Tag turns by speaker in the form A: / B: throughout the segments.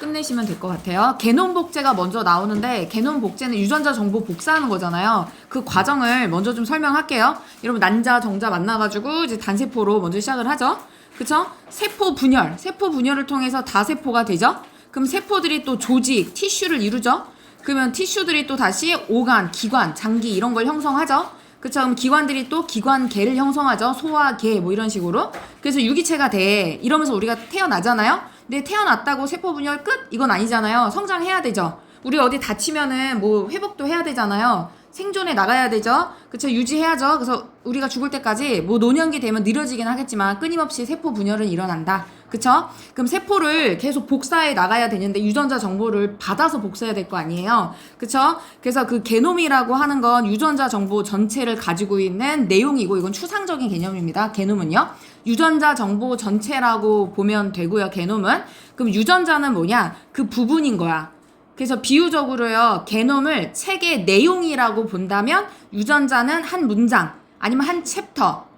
A: 끝내시면 될 것 같아요. 개놈 복제가 먼저 나오는데 개놈 복제는 유전자 정보 복사하는 거잖아요. 그 과정을 먼저 좀 설명할게요. 여러분 난자 정자 만나가지고 이제 단세포로 먼저 시작을 하죠. 그쵸? 세포 분열을 통해서 다세포가 되죠. 그럼 세포들이 또 조직, 티슈를 이루죠. 그러면 티슈들이 또 다시 오간, 기관, 장기 이런 걸 형성하죠. 그쵸? 그럼 기관들이 또 기관계를 형성하죠. 소화, 계 뭐 이런 식으로. 그래서 유기체가 돼. 이러면서 우리가 태어나잖아요. 근데 태어났다고 세포 분열 끝? 이건 아니잖아요. 성장해야 되죠. 우리 어디 다치면은 뭐 회복도 해야 되잖아요. 생존에 나가야 되죠. 그쵸? 유지해야죠. 그래서 우리가 죽을 때까지 뭐 노년기 되면 느려지긴 하겠지만 끊임없이 세포 분열은 일어난다. 그쵸? 그럼 세포를 계속 복사해 나가야 되는데 유전자 정보를 받아서 복사해야 될 거 아니에요. 그쵸? 그래서 그 게놈이라고 하는 건 유전자 정보 전체를 가지고 있는 내용이고 이건 추상적인 개념입니다. 게놈은요. 유전자 정보 전체라고 보면 되고요. 게놈은. 그럼 유전자는 뭐냐? 그 부분인 거야. 그래서 비유적으로요. 게놈을 책의 내용이라고 본다면 유전자는 한 문장 아니면 한 챕터.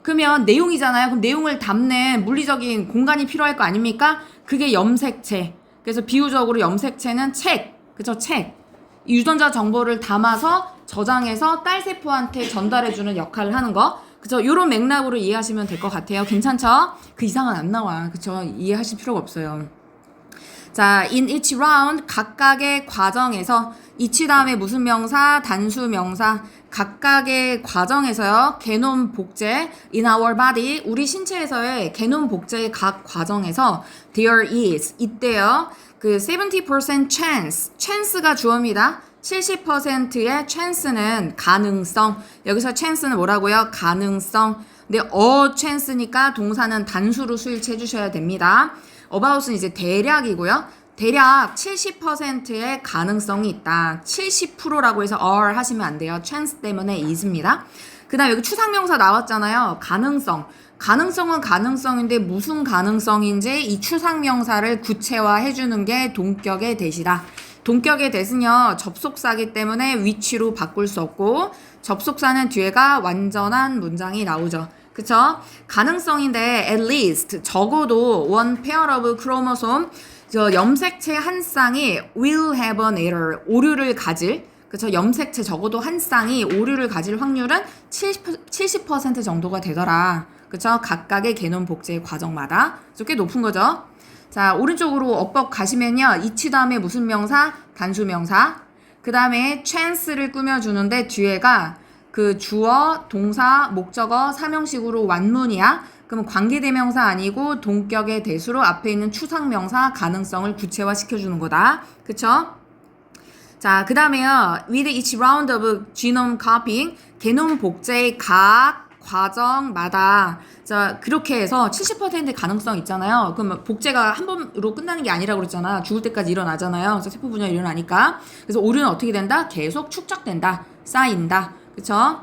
A: 그러면 내용이잖아요. 그럼 내용을 담는 물리적인 공간이 필요할 거 아닙니까? 그게 염색체. 그래서 비유적으로 염색체는 책. 그죠? 책. 유전자 정보를 담아서 저장해서 딸세포한테 전달해주는 역할을 하는 거. 그죠? 요런 맥락으로 이해하시면 될 것 같아요. 괜찮죠? 그 이상은 안 나와. 그쵸? 이해하실 필요가 없어요. 자, in each round 각각의 과정에서 each 다음에 무슨 명사, 단수 명사 각각의 과정에서요. 게놈 복제 in our body 우리 신체에서의 게놈 복제의 각 과정에서 there is 있대요. 그 70% chance가 주어입니다. 70%의 chance는 가능성. 여기서 chance는 뭐라고요? 가능성. 근데 chance니까 동사는 단수로 수일치 해주셔야 됩니다. about은 이제 대략이고요. 대략 70%의 가능성이 있다. 70%라고 해서 are 하시면 안 돼요. chance 때문에 is입니다. 그 다음에 여기 추상명사 나왔잖아요. 가능성. 가능성은 가능성인데 무슨 가능성인지 이 추상명사를 구체화해주는 게 동격의 대시다. 동격의 대신요. 접속사기 때문에 위치로 바꿀 수 없고 접속사는 뒤에가 완전한 문장이 나오죠. 그쵸? 가능성인데 at least 적어도 one pair of chromosome 저 염색체 한 쌍이 will have an error 오류를 가질 그쵸? 염색체 적어도 한 쌍이 오류를 가질 확률은 70% 정도가 되더라. 그쵸? 각각의 게놈 복제 과정마다 꽤 높은 거죠. 자, 오른쪽으로 엇법 가시면요. each 다음에 무슨 명사? 단수 명사. 그 다음에 chance를 꾸며주는데 뒤에가 그 주어, 동사, 목적어, 사명식으로 완문이야. 그럼 관계대명사 아니고 동격의 대수로 앞에 있는 추상명사 가능성을 구체화시켜주는 거다. 그쵸? 자, 그 다음에요. With each round of genome copying, 게놈 복제의 각 과정마다 자 그렇게 해서 70%의 가능성 있잖아요. 그럼 복제가 한 번으로 끝나는 게 아니라고 그랬잖아. 죽을 때까지 일어나잖아요. 그래서 세포 분열이 일어나니까. 그래서 오류는 어떻게 된다? 계속 축적된다. 쌓인다. 그쵸?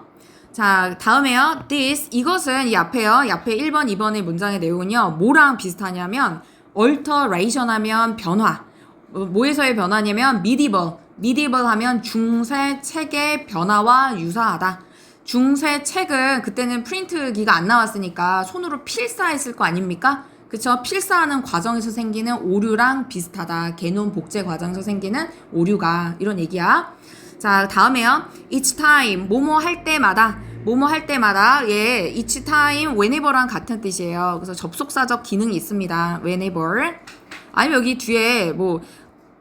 A: 자, 다음에요. this, 이것은 이 앞에요. 이 앞에 1번, 2번의 문장의 내용은요. 뭐랑 비슷하냐면 alteration 하면 변화. 뭐에서의 변화냐면 medieval 하면 중세 책의 변화와 유사하다. 중세 책은 그때는 프린트기가 안 나왔으니까 손으로 필사했을 거 아닙니까? 그쵸? 필사하는 과정에서 생기는 오류랑 비슷하다. 게놈 복제 과정에서 생기는 오류가 이런 얘기야. 자, 다음에요. each time, 뭐뭐 할 때마다, 예, each time, whenever랑 같은 뜻이에요. 그래서 접속사적 기능이 있습니다. whenever. 아니면 여기 뒤에 뭐,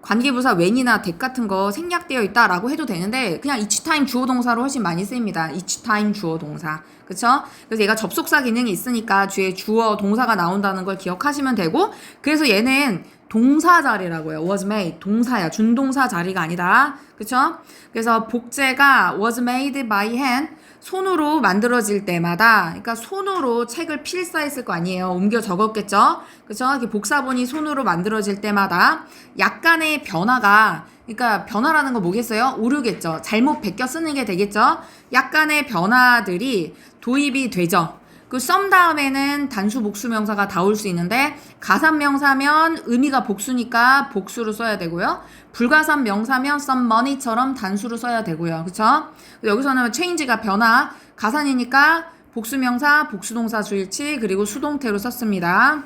A: 관계부사 when이나 that 같은 거 생략되어 있다라고 해도 되는데, 그냥 each time 주어 동사로 훨씬 많이 쓰입니다. each time 주어 동사. 그쵸? 그래서 얘가 접속사 기능이 있으니까 뒤에 주어 동사가 나온다는 걸 기억하시면 되고, 그래서 얘는 동사 자리라고요. was made. 동사야. 준동사 자리가 아니다. 그쵸? 그래서 복제가 was made by hand. 손으로 만들어질 때마다, 그러니까 손으로 책을 필사했을 거 아니에요. 옮겨 적었겠죠? 그쵸? 이렇게 복사본이 손으로 만들어질 때마다 약간의 변화가, 그러니까 변화라는 거 뭐겠어요? 오류겠죠? 잘못 베껴 쓰는 게 되겠죠? 약간의 변화들이 도입이 되죠. 그 some 다음에는 단수 복수 명사가 다 올 수 있는데 가산 명사면 의미가 복수니까 복수로 써야 되고요. 불가산 명사면 some money처럼 단수로 써야 되고요. 그쵸? 여기서는 change가 변화, 가산이니까 복수 명사, 복수 동사 주일치 그리고 수동태로 썼습니다.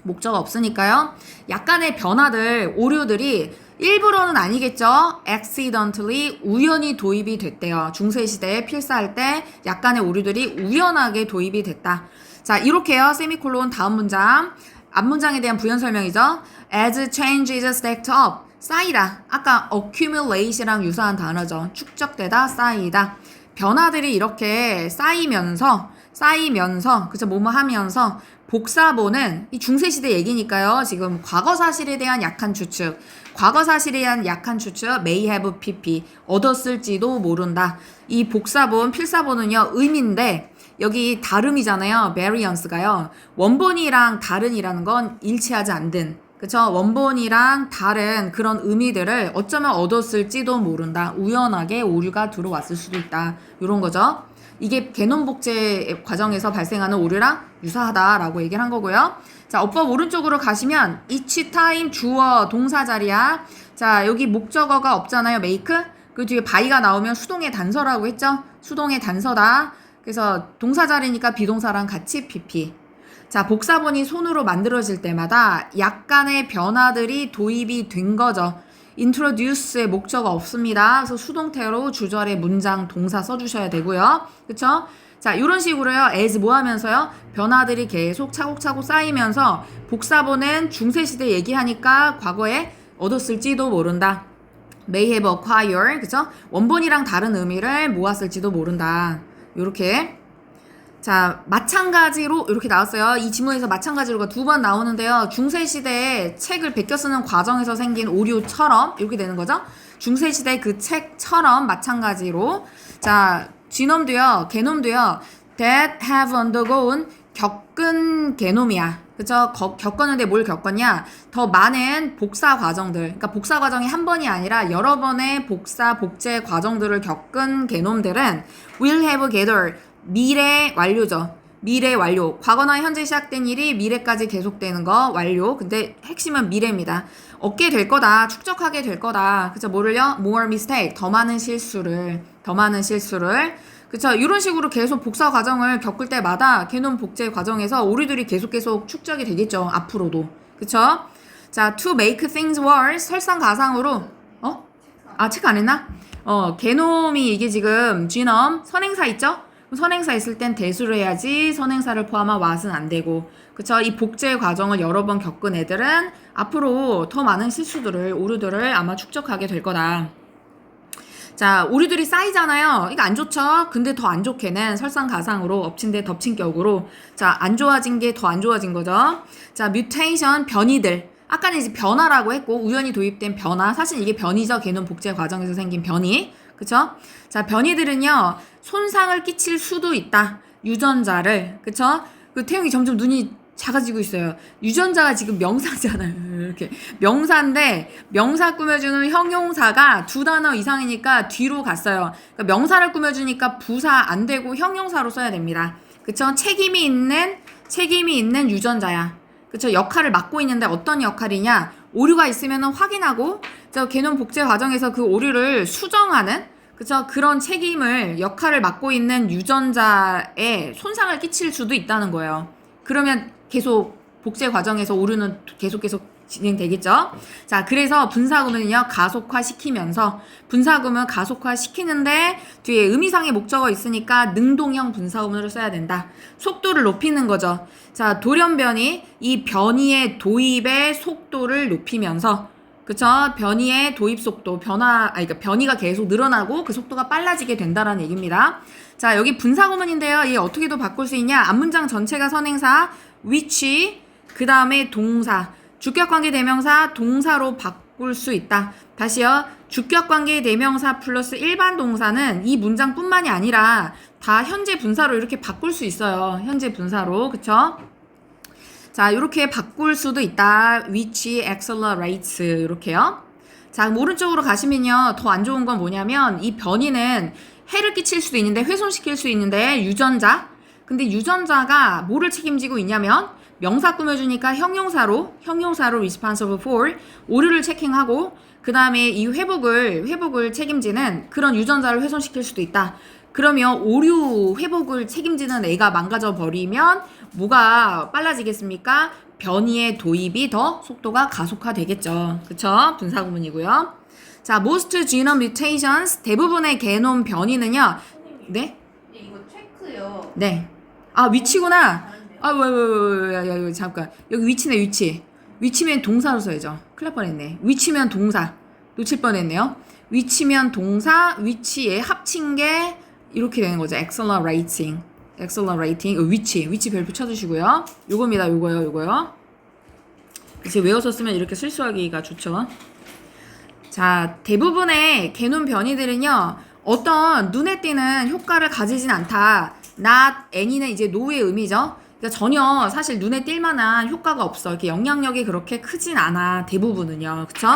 A: 목적 없으니까요. 약간의 변화들, 오류들이 일부러는 아니겠죠. accidentally 우연히 도입이 됐대요. 중세시대에 필사할 때 약간의 오류들이 우연하게 도입이 됐다. 자, 이렇게요. 세미콜론 다음 문장. 앞문장에 대한 부연 설명이죠. As changes stacked up. 쌓이다. 아까 accumulate이랑 유사한 단어죠. 축적되다, 쌓이다. 변화들이 이렇게 쌓이면서 그쵸, 뭐뭐 하면서 복사본은 이 중세시대 얘기니까요. 지금 과거 사실에 대한 약한 추측, 과거 사실에 대한 약한 추측, may have pp, 얻었을지도 모른다. 이 복사본, 필사본은요, 의미인데, 여기 다름이잖아요. variance가요. 원본이랑 다른이라는 건 일치하지 않는, 그쵸? 원본이랑 다른 그런 의미들을 어쩌면 얻었을지도 모른다. 우연하게 오류가 들어왔을 수도 있다. 이런 거죠. 이게 개념 복제 과정에서 발생하는 오류랑 유사하다라고 얘기를 한 거고요. 자, 어법 오른쪽으로 가시면 each time 주어 동사 자리야. 자, 여기 목적어가 없잖아요. make. 그 뒤에 by가 나오면 수동의 단서라고 했죠. 수동의 단서다. 그래서 동사 자리니까 비동사랑 같이 pp. 자, 복사본이 손으로 만들어질 때마다 약간의 변화들이 도입이 된 거죠. introduce의 목적어 없습니다. 그래서 수동태로 주절에 문장 동사 써주셔야 되고요. 그쵸? 자, 이런 식으로요. as 뭐 하면서요? 변화들이 계속 차곡차곡 쌓이면서 복사본은 중세시대 얘기하니까 과거에 얻었을지도 모른다. may have acquired, 그쵸? 원본이랑 다른 의미를 모았을지도 모른다. 요렇게. 자, 마찬가지로 이렇게 나왔어요. 이 지문에서 마찬가지로가 두 번 나오는데요. 중세시대에 책을 베껴 쓰는 과정에서 생긴 오류처럼 이렇게 되는 거죠. 중세시대 그 책처럼 마찬가지로. 자, 지놈도요, 개놈도요. that have undergone, 겪은 개놈이야. 그쵸? 겪었는데 뭘 겪었냐? 더 많은 복사 과정들. 그러니까 복사 과정이 한 번이 아니라 여러 번의 복사, 복제 과정들을 겪은 개놈들은 will have gathered. 미래 완료죠. 미래 완료. 과거나 현재 시작된 일이 미래까지 계속되는 거 완료. 근데 핵심은 미래입니다. 얻게 될 거다. 축적하게 될 거다. 그쵸? 뭐를요? more mistake. 더 많은 실수를. 그쵸? 이런 식으로 계속 복사 과정을 겪을 때마다 개념 복제 과정에서 오류들이 계속 축적이 되겠죠. 앞으로도. 그쵸? 자, to make things worse. 설상가상으로. 체크 안 했나? 개놈이 이게 지금 G놈 선행사 있죠? 선행사 있을 땐 대수를 해야지 선행사를 포함한 what은 안 되고. 그쵸? 이 복제 과정을 여러 번 겪은 애들은 앞으로 더 많은 실수들을, 오류들을 아마 축적하게 될 거다. 자, 오류들이 쌓이잖아요. 이거 안 좋죠? 근데 더 안 좋게는 설상가상으로 엎친 데 덮친 격으로. 자, 안 좋아진 게 더 안 좋아진 거죠. 자, 뮤테이션, 변이들. 아까는 이제 변화라고 했고, 우연히 도입된 변화. 사실 이게 변이죠. 개념 복제 과정에서 생긴 변이. 그쵸? 자, 변이들은요, 손상을 끼칠 수도 있다. 유전자를. 그쵸? 그 태용이 점점 눈이 작아지고 있어요. 유전자가 지금 명사잖아요. 이렇게. 명사인데, 명사 꾸며주는 형용사가 두 단어 이상이니까 뒤로 갔어요. 그러니까 명사를 꾸며주니까 부사 안 되고 형용사로 써야 됩니다. 그쵸? 책임이 있는 유전자야. 그쵸? 역할을 맡고 있는데 어떤 역할이냐? 오류가 있으면 확인하고, 저 개념 복제 과정에서 그 오류를 수정하는, 그쵸? 그런 역할을 맡고 있는 유전자에 손상을 끼칠 수도 있다는 거예요. 그러면 계속 복제 과정에서 오류는 계속 진행되겠죠? 자, 그래서 분사구문은요, 분사구문 가속화시키는데 뒤에 의미상의 목적어 있으니까 능동형 분사구문을 써야 된다. 속도를 높이는 거죠. 자, 돌연변이, 이 변이의 도입의 속도를 높이면서, 그쵸? 변이의 도입 속도, 그러니까 변이가 계속 늘어나고 그 속도가 빨라지게 된다라는 얘기입니다. 자, 여기 분사구문인데요. 얘 어떻게도 바꿀 수 있냐? 앞문장 전체가 선행사, which, 그 다음에 동사, 주격관계 대명사, 동사로 바꿀 수 있다. 다시요. 주격관계 대명사 플러스 일반 동사는 이 문장뿐만이 아니라 다 현재 분사로 이렇게 바꿀 수 있어요. 현재 분사로. 그쵸? 자, 이렇게 바꿀 수도 있다. which accelerates. 이렇게요. 자, 오른쪽으로 가시면요. 더 안 좋은 건 뭐냐면 이 변이는 해를 끼칠 수도 있는데 훼손시킬 수 있는데 유전자. 근데 유전자가 뭐를 책임지고 있냐면 명사 꾸며주니까 형용사로 responsible for 오류를 체킹하고 그 다음에 이 회복을 책임지는 그런 유전자를 훼손시킬 수도 있다. 그러면 오류 회복을 책임지는 애가 망가져 버리면 뭐가 빨라지겠습니까? 변이의 도입이 더 속도가 가속화되겠죠. 그쵸? 분사구문이고요. 자, most genome mutations 대부분의 게놈 변이는요. 네?
B: 이거 체크요.
A: 네. 아, 위치구나. 아, 왜, 잠깐. 여기 위치네, 위치. 위치면 동사로 써야죠. 큰일 날 뻔했네. 위치면 동사. 놓칠 뻔했네요. 위치면 동사, 위치에 합친 게 이렇게 되는 거죠. accelerating. 위치 별표 쳐주시고요. 요겁니다, 요거요. 이제 외워서 쓰면 이렇게 실수하기가 좋죠. 자, 대부분의 게놈 변이들은요, 어떤 눈에 띄는 효과를 가지진 않다. not any는 이제 no의 의미죠. 그러니까 전혀 사실 눈에 띌 만한 효과가 없어. 이렇게 영향력이 그렇게 크진 않아. 대부분은요. 그쵸?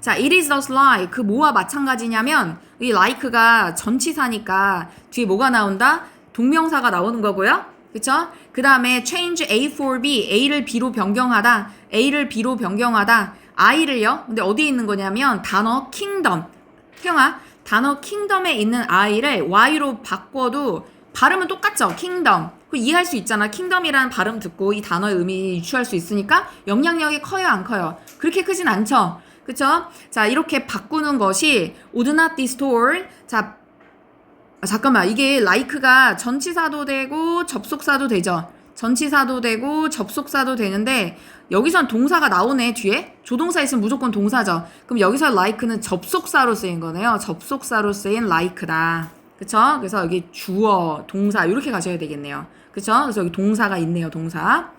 A: 자, it is thus like. 그 뭐와 마찬가지냐면, 이 like가 전치사니까 뒤에 뭐가 나온다? 동명사가 나오는 거고요. 그쵸? 그 다음에 change A for B. A를 B로 변경하다. I를요. 근데 어디에 있는 거냐면 단어 kingdom. 태영아, 단어 kingdom에 있는 I를 Y로 바꿔도 발음은 똑같죠? kingdom. 그 이해할 수 있잖아. kingdom이라는 발음 듣고 이 단어의 의미 유추할 수 있으니까 영향력이 커요, 안 커요? 그렇게 크진 않죠? 그쵸? 자, 이렇게 바꾸는 것이 would not distort. 자, 잠깐만. 이게 like가 전치사도 되고 접속사도 되죠? 전치사도 되고 접속사도 되는데 여기선 동사가 나오네, 뒤에. 조동사 있으면 무조건 동사죠. 그럼 여기서 like는 접속사로 쓰인 거네요. 접속사로 쓰인 like다. 그쵸? 그래서 여기 주어, 동사 이렇게 가셔야 되겠네요. 그쵸? 그래서 여기 동사가 있네요, 동사.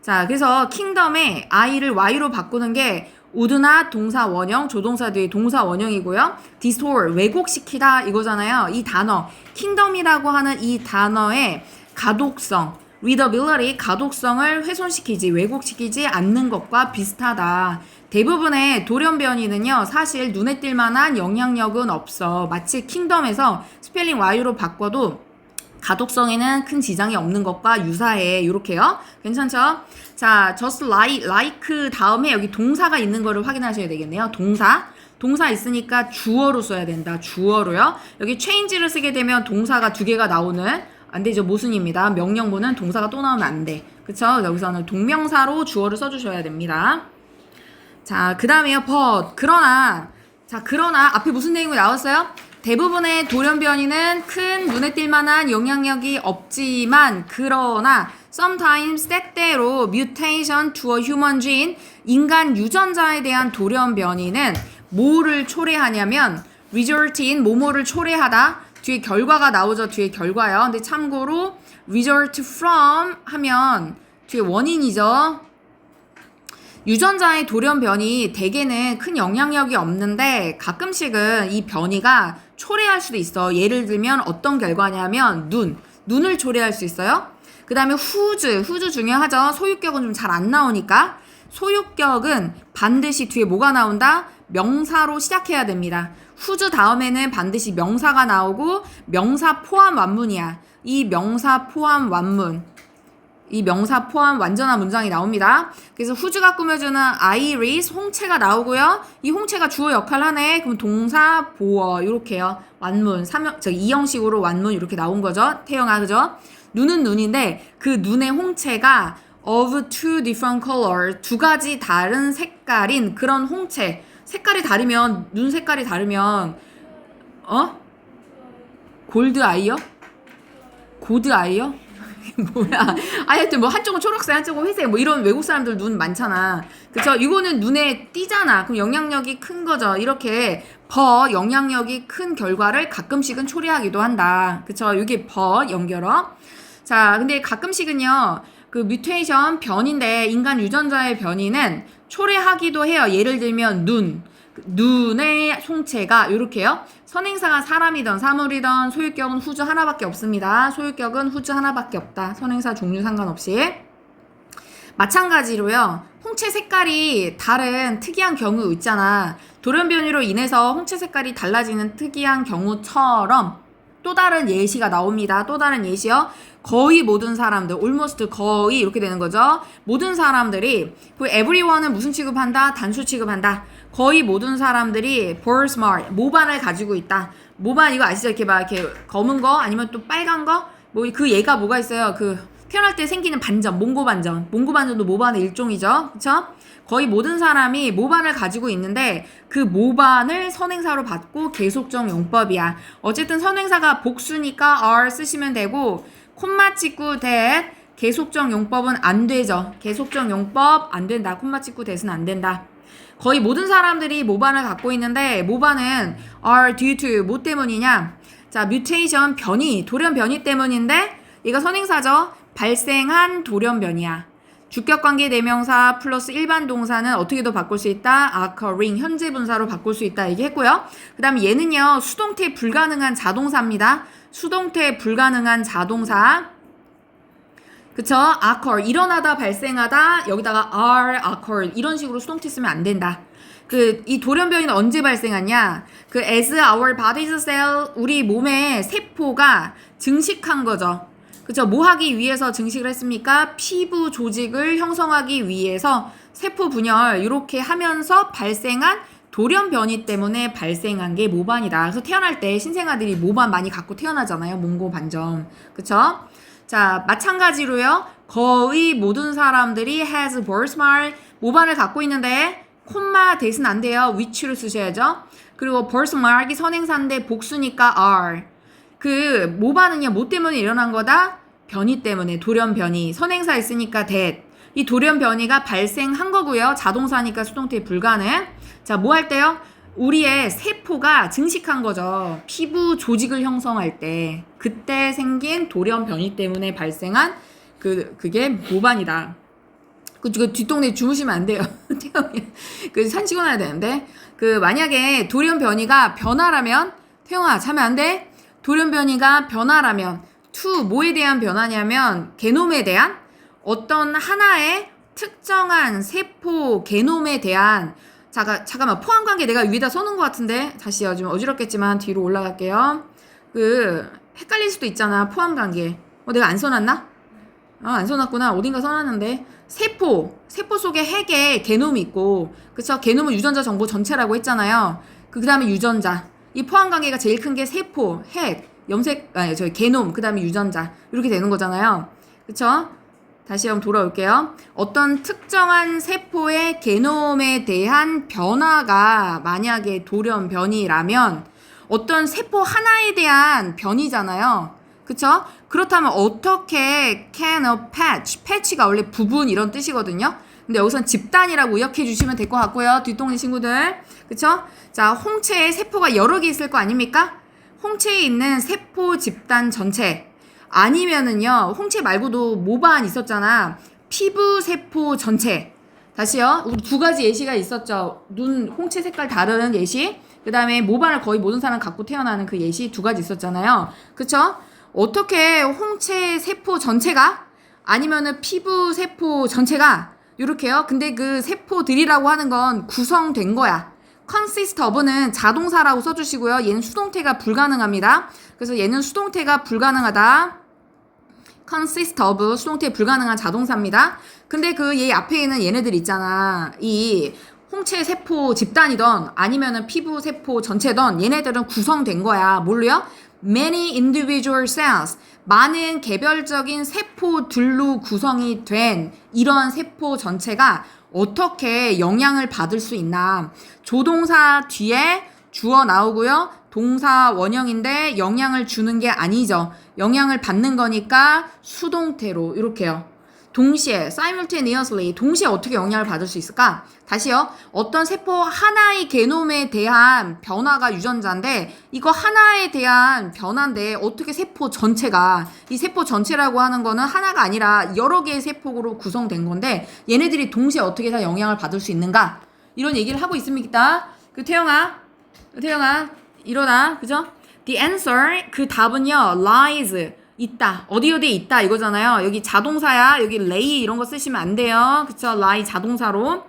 A: 자, 그래서 kingdom에 I를 Y로 바꾸는 게 would not 동사 원형, 조동사 뒤에 동사 원형이고요. distort, 왜곡시키다 이거잖아요. 이 단어, kingdom이라고 하는 이 단어의 가독성, readability, 가독성을 훼손시키지, 왜곡시키지 않는 것과 비슷하다. 대부분의 돌연 변이는요, 사실 눈에 띌 만한 영향력은 없어. 마치 kingdom에서 스펠링 Y로 바꿔도 가독성에는 큰 지장이 없는 것과 유사해. 이렇게요. 괜찮죠? 자, just like 다음에 여기 동사가 있는 거를 확인하셔야 되겠네요. 동사 있으니까 주어로 써야 된다. 주어로요. 여기 change를 쓰게 되면 동사가 두 개가 나오는 안 되죠. 모순입니다. 명령문은 동사가 또 나오면 안 돼. 그쵸? 여기서는 동명사로 주어를 써주셔야 됩니다. 자, 그 다음에요. but. 그러나 앞에 무슨 내용이 나왔어요? 대부분의 돌연 변이는 큰 눈에 띌 만한 영향력이 없지만 그러나 sometimes 때때로 mutation to a human gene 인간 유전자에 대한 돌연 변이는 뭐를 초래하냐면 result in 뭐뭐를 초래하다 뒤에 결과가 나오죠. 뒤에 결과요. 근데 참고로 result from 하면 뒤에 원인이죠. 유전자의 돌연 변이 대개는 큰 영향력이 없는데 가끔씩은 이 변이가 초래할 수도 있어. 예를 들면 어떤 결과냐면 눈을 초래할 수 있어요. 그 다음에 후즈 중요하죠. 소유격은 좀 잘 안 나오니까 소유격은 반드시 뒤에 뭐가 나온다? 명사로 시작해야 됩니다. 후즈 다음에는 반드시 명사가 나오고 명사 포함 완문이야. 이 명사 포함 완전한 문장이 나옵니다. 그래서 후즈가 꾸며주는 아이리스 홍채가 나오고요. 이 홍채가 주어 역할을 하네. 그럼 동사 보어 이렇게요. 완문 2형식으로 완문 이렇게 나온 거죠. 태영아 그죠? 눈은 눈인데 그 눈의 홍채가 of two different colors 두 가지 다른 색깔인 그런 홍채. 색깔이 다르면 눈 색깔이 다르면 골드 아이요? 고드 아이요? 뭐야? 하여튼 뭐 한쪽은 초록색, 한쪽은 회색, 뭐 이런 외국 사람들 눈 많잖아. 그쵸? 이거는 눈에 띄잖아. 그럼 영향력이 큰 거죠. 이렇게 영향력이 큰 결과를 가끔씩은 초래하기도 한다. 그쵸? 이게 연결어. 자, 근데 가끔씩은요, 그 뮤테이션 변인데 인간 유전자의 변이는 초래하기도 해요. 예를 들면 눈의 송채가 이렇게요. 선행사가 사람이든 사물이든 소유격은 후즈 하나밖에 없습니다. 소유격은 후즈 하나밖에 없다. 선행사 종류 상관없이. 마찬가지로요. 홍채 색깔이 다른 특이한 경우 있잖아. 돌연 변이로 인해서 홍채 색깔이 달라지는 특이한 경우처럼 또 다른 예시가 나옵니다. 또 다른 예시요. 거의 모든 사람들, almost 거의 이렇게 되는 거죠. 모든 사람들이 그 everyone은 무슨 취급한다? 단수 취급한다. 거의 모든 사람들이 born smart, 모반을 가지고 있다. 모반 이거 아시죠? 이렇게 막 이렇게 검은 거 아니면 또 빨간 거? 뭐 그 얘가 뭐가 있어요? 그 태어날 때 생기는 반전, 몽고 반전. 몽고 반전도 모반의 일종이죠. 그쵸? 거의 모든 사람이 모반을 가지고 있는데 그 모반을 선행사로 받고 계속적 용법이야. 어쨌든 선행사가 복수니까 are 쓰시면 되고 콤마 찍고 that 계속적 용법은 안 되죠. 계속적 용법 안 된다. 콤마 찍고 that은 안 된다. 거의 모든 사람들이 모반을 갖고 있는데 모반은 are due to 뭐 때문이냐? 자, mutation 변이, 돌연 변이 때문인데 이거 선행사죠. 발생한 돌연 변이야. 주격관계 대명사 플러스 일반 동사는 어떻게도 바꿀 수 있다. occurring 현재 분사로 바꿀 수 있다 얘기했고요. 그 다음에 얘는요. 수동태 불가능한 자동사입니다. 수동태 불가능한 자동사. 그쵸? occur 일어나다 발생하다 여기다가 are occur 이런 식으로 수동태 쓰면 안 된다. 이 돌연변이는 언제 발생하냐? as our body's cell 우리 몸의 세포가 증식한 거죠. 그쵸? 뭐 하기 위해서 증식을 했습니까? 피부 조직을 형성하기 위해서 세포 분열 이렇게 하면서 발생한 돌연 변이 때문에 발생한 게 모반이다. 그래서 태어날 때 신생아들이 모반 많이 갖고 태어나잖아요. 몽고 반전. 그쵸? 자, 마찬가지로요. 거의 모든 사람들이 has birthmark 모반을 갖고 있는데 콤마 대신 안 돼요. which로 쓰셔야죠. 그리고 birthmark이 선행사인데 복수니까 are. 모반은요. 뭐 때문에 일어난 거다? 변이 때문에 돌연 변이. 선행사 있으니까 that. 이 돌연 변이가 발생한 거고요. 자동사니까 수동태 불가능. 자, 뭐 할 때요? 우리의 세포가 증식한 거죠. 피부 조직을 형성할 때 그때 생긴 돌연 변이 때문에 발생한 그게 모반이다. 그 뒷동네 주무시면 안 돼요. 산 찍어놔야 되는데 만약에 돌연 변이가 변화라면 태영아 자면 안 돼? 돌연 변이가 변화라면 to 뭐에 대한 변화냐면 게놈에 대한 어떤 하나의 특정한 세포 게놈에 대한 잠깐만 포함관계 내가 위에다 써놓은 것 같은데 다시요. 좀 어지럽겠지만 뒤로 올라갈게요. 헷갈릴 수도 있잖아. 포함관계. 내가 안 써놨나? 안 써놨구나. 어딘가 써놨는데 세포 속에 핵에 게놈이 있고 그쵸? 게놈은 유전자 정보 전체라고 했잖아요. 그 다음에 유전자. 이 포함관계가 제일 큰 게 세포, 핵, 게놈, 그 다음에 유전자 이렇게 되는 거잖아요. 그쵸? 다시 한번 돌아올게요. 어떤 특정한 세포의 게놈에 대한 변화가 만약에 돌연 변이라면 어떤 세포 하나에 대한 변이잖아요. 그쵸? 그렇다면 어떻게 can a patch가 원래 부분 이런 뜻이거든요. 근데 여기선 집단이라고 의역해 주시면 될 것 같고요. 뒷동네 친구들. 그쵸? 자, 홍채에 세포가 여러 개 있을 거 아닙니까? 홍채에 있는 세포 집단 전체. 아니면은요, 홍채 말고도 모반 있었잖아. 피부 세포 전체. 다시요. 우리 두 가지 예시가 있었죠. 홍채 색깔 다른 예시. 그 다음에 모반을 거의 모든 사람 갖고 태어나는 그 예시 두 가지 있었잖아요. 그쵸? 어떻게 홍채 세포 전체가 아니면은 피부 세포 전체가 요렇게요. 근데 그 세포들이라고 하는 건 구성된 거야. consist of는 자동사라고 써주시고요. 얘는 수동태가 불가능합니다. 그래서 얘는 수동태가 불가능하다. consist of 수동태 불가능한 자동사입니다. 근데 얘 앞에 있는 얘네들 있잖아. 이 홍채 세포 집단이던 아니면은 피부 세포 전체던 얘네들은 구성된 거야. 뭘로요? many individual cells 많은 개별적인 세포들로 구성이 된 이런 세포 전체가 어떻게 영향을 받을 수 있나. 조동사 뒤에 주어 나오고요. 동사 원형인데 영향을 주는 게 아니죠. 영향을 받는 거니까 수동태로 이렇게요. 동시에 simultaneously 동시에 어떻게 영향을 받을 수 있을까? 다시요. 어떤 세포 하나의 게놈에 대한 변화가 유전자인데 이거 하나에 대한 변화인데 어떻게 세포 전체가 이 세포 전체라고 하는 거는 하나가 아니라 여러 개의 세포로 구성된 건데 얘네들이 동시에 어떻게 다 영향을 받을 수 있는가? 이런 얘기를 하고 있습니다. 태영아 일어나. 그죠? The answer 그 답은요. lies 있다. 어디에 있다 이거잖아요. 여기 자동사야. 여기 lay 이런 거 쓰시면 안 돼요. 그쵸? lie 자동사로.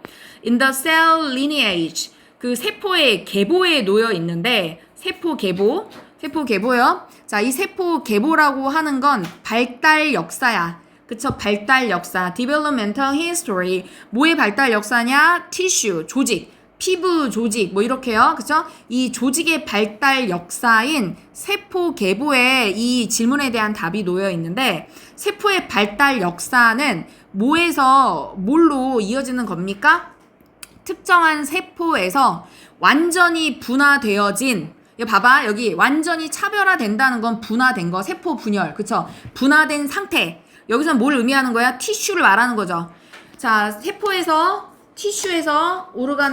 A: In the cell lineage 그 세포의 계보에 놓여 있는데 세포 계보요. 자, 이 세포 계보라고 하는 건 발달 역사야. 그쵸? 발달 역사. developmental history 뭐의 발달 역사냐? tissue 조직. 피부 조직 뭐 이렇게요. 그죠? 이 조직의 발달 역사인 세포 계보에 이 질문에 대한 답이 놓여 있는데 세포의 발달 역사는 뭐에서 뭘로 이어지는 겁니까? 특정한 세포에서 완전히 분화되어진 이거 봐봐 여기 완전히 차별화된다는 건 분화된 거 세포 분열 그쵸? 분화된 상태 여기서 뭘 의미하는 거야? 티슈를 말하는 거죠. 자 세포에서 티슈에서 오르간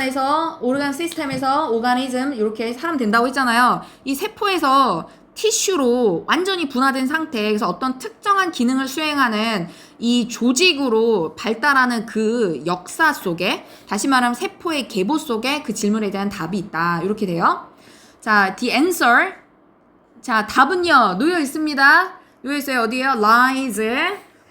A: 시스템에서 오가니즘 이렇게 사람 된다고 했잖아요. 이 세포에서 티슈로 완전히 분화된 상태에서 어떤 특정한 기능을 수행하는 이 조직으로 발달하는 그 역사 속에 다시 말하면 세포의 계보 속에 그 질문에 대한 답이 있다. 이렇게 돼요. 자, the answer. 자, 답은요. 놓여 있습니다. 놓여 있어요. 어디에요? lies.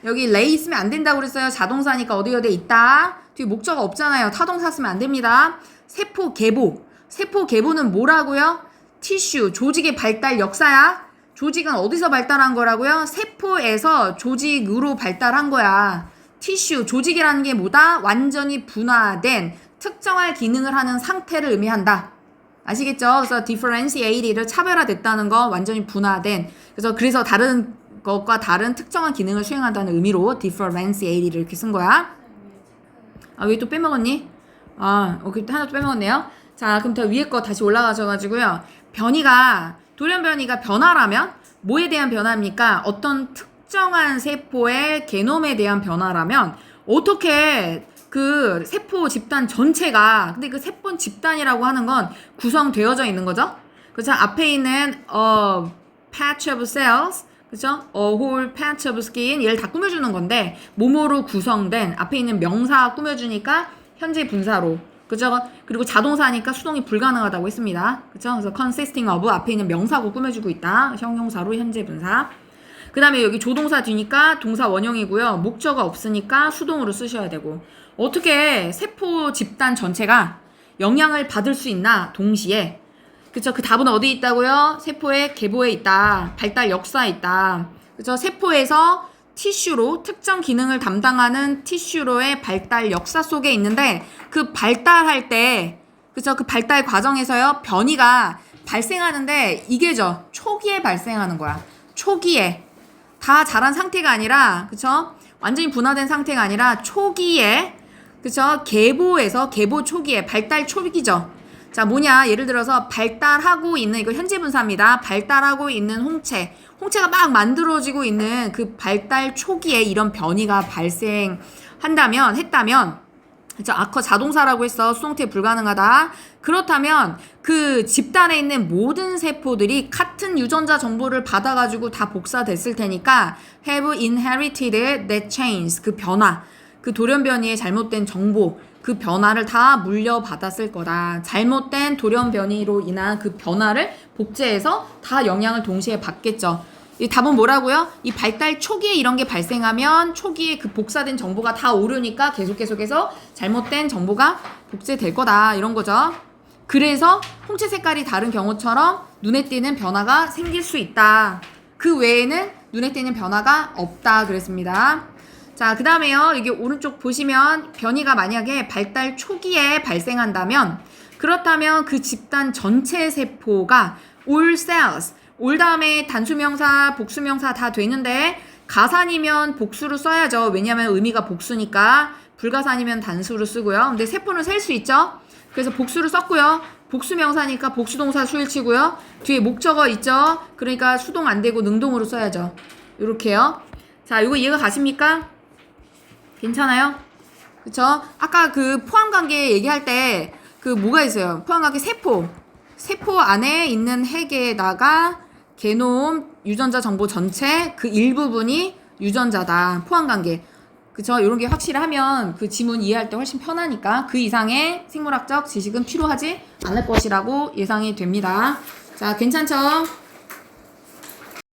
A: 여기 lay 있으면 안 된다고 그랬어요. 자동사니까 어디 있다. 뒤에 목적어 없잖아요. 타동사 쓰면 안 됩니다. 세포 계보. 세포 계보는 뭐라고요? 티슈, 조직의 발달 역사야. 조직은 어디서 발달한 거라고요? 세포에서 조직으로 발달한 거야. 티슈, 조직이라는 게 뭐다? 완전히 분화된 특정할 기능을 하는 상태를 의미한다. 아시겠죠? 그래서 differentiated를 차별화됐다는 거 완전히 분화된. 그래서 다른 것과 다른 특정한 기능을 수행한다는 의미로 differentiated를 이렇게 쓴 거야. 아, 왜 또 빼먹었니? 아, 오케이. 하나 또 빼먹었네요. 자, 그럼 더 위에 거 다시 올라가셔가지고요. 변이가, 돌연변이가 변화라면 뭐에 대한 변화입니까? 어떤 특정한 세포의 게놈에 대한 변화라면 어떻게 그 세포 집단 전체가 근데 그 세포 집단이라고 하는 건 구성되어져 있는 거죠? 그렇죠? 앞에 있는 patch of cells 그죠? whole patch of skin 얘를 다 꾸며주는 건데 뭐뭐로 구성된 앞에 있는 명사 꾸며주니까 현재 분사로 그죠? 그리고 자동사니까 수동이 불가능하다고 했습니다. 그죠? 그래서 consisting of 앞에 있는 명사고 꾸며주고 있다. 형용사로 현재 분사. 그 다음에 여기 조동사 뒤니까 동사 원형이고요. 목적어 없으니까 수동으로 쓰셔야 되고 어떻게 세포 집단 전체가 영향을 받을 수 있나 동시에 그쵸? 그 답은 어디 있다고요? 세포의 계보에 있다. 발달 역사에 있다. 그쵸? 세포에서 티슈로 특정 기능을 담당하는 티슈로의 발달 역사 속에 있는데 그 발달할 때 그쵸? 그 발달 과정에서요 변이가 발생하는데 이게죠 초기에 발생하는 거야. 초기에 다 자란 상태가 아니라 그쵸? 완전히 분화된 상태가 아니라 초기에 그쵸? 계보에서 계보 초기에 발달 초기죠. 자 뭐냐 예를 들어서 발달하고 있는 이거 현재 분사입니다. 발달하고 있는 홍채가 막 만들어지고 있는 그 발달 초기에 이런 변이가 했다면 그쵸 아까 자동사라고 했어 수동태 불가능하다. 그렇다면 그 집단에 있는 모든 세포들이 같은 유전자 정보를 받아가지고 다 복사됐을 테니까 have inherited that change 그 변화 그 돌연변이의 잘못된 정보 그 변화를 다 물려받았을 거다. 잘못된 돌연변이로 인한 그 변화를 복제해서 다 영향을 동시에 받겠죠. 이 답은 뭐라고요? 이 발달 초기에 이런 게 발생하면 초기에 그 복사된 정보가 다 오르니까 계속해서 잘못된 정보가 복제될 거다. 이런 거죠. 그래서 홍채 색깔이 다른 경우처럼 눈에 띄는 변화가 생길 수 있다. 그 외에는 눈에 띄는 변화가 없다. 그랬습니다. 자, 그 다음에요. 여기 오른쪽 보시면 변이가 만약에 발달 초기에 발생한다면 그렇다면 그 집단 전체 세포가 all cells 올 다음에 단수명사, 복수명사 다 되는데 가산이면 복수로 써야죠. 왜냐하면 의미가 복수니까 불가산이면 단수로 쓰고요. 근데 세포는 셀 수 있죠. 그래서 복수를 썼고요. 복수명사니까 복수동사 수일치고요. 뒤에 목적어 있죠. 그러니까 수동 안 되고 능동으로 써야죠. 이렇게요. 자, 이거 이해가 가십니까? 괜찮아요? 그쵸? 아까 그 포함관계 얘기할 때 그 뭐가 있어요? 포함관계 세포 안에 있는 핵에다가 게놈 유전자 정보 전체 그 일부분이 유전자다. 포함관계. 그쵸? 이런 게 확실하면 그 지문 이해할 때 훨씬 편하니까 그 이상의 생물학적 지식은 필요하지 않을 것이라고 예상이 됩니다. 자, 괜찮죠?